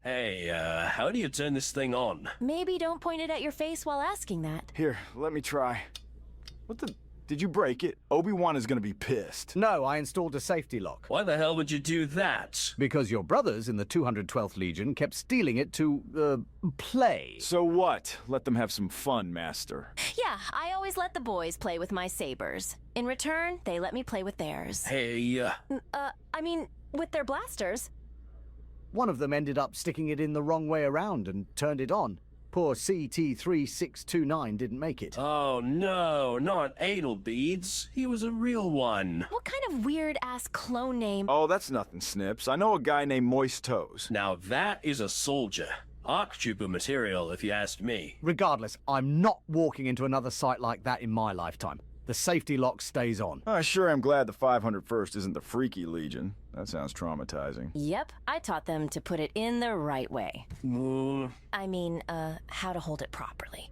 Hey, how do you turn this thing on? Maybe don't point it at your face while asking that. Here, let me try. What the? Did you break it? Obi-Wan is gonna be pissed. No, I installed a safety lock. Why the hell would you do that? Because your brothers in the 212th Legion kept stealing it to, play. So what? Let them have some fun, Master. Yeah, I always let the boys play with my sabers. In return, they let me play with theirs. Hey, With their blasters. One of them ended up sticking it in the wrong way around and turned it on. Poor CT3629 didn't make it. oh no, not anal beads. He was a real one. What kind of weird-ass clone name? Oh, that's nothing, Snips. I know a guy named Moist Toes. Now that is a soldier. Arc trooper material, if you asked me. Regardless, I'm not walking into another site like that in my lifetime. The safety lock stays on. I sure am glad the 501st isn't the Freaky Legion. That sounds traumatizing. Yep, I taught them to put it in the right way. Mm, How to hold it properly.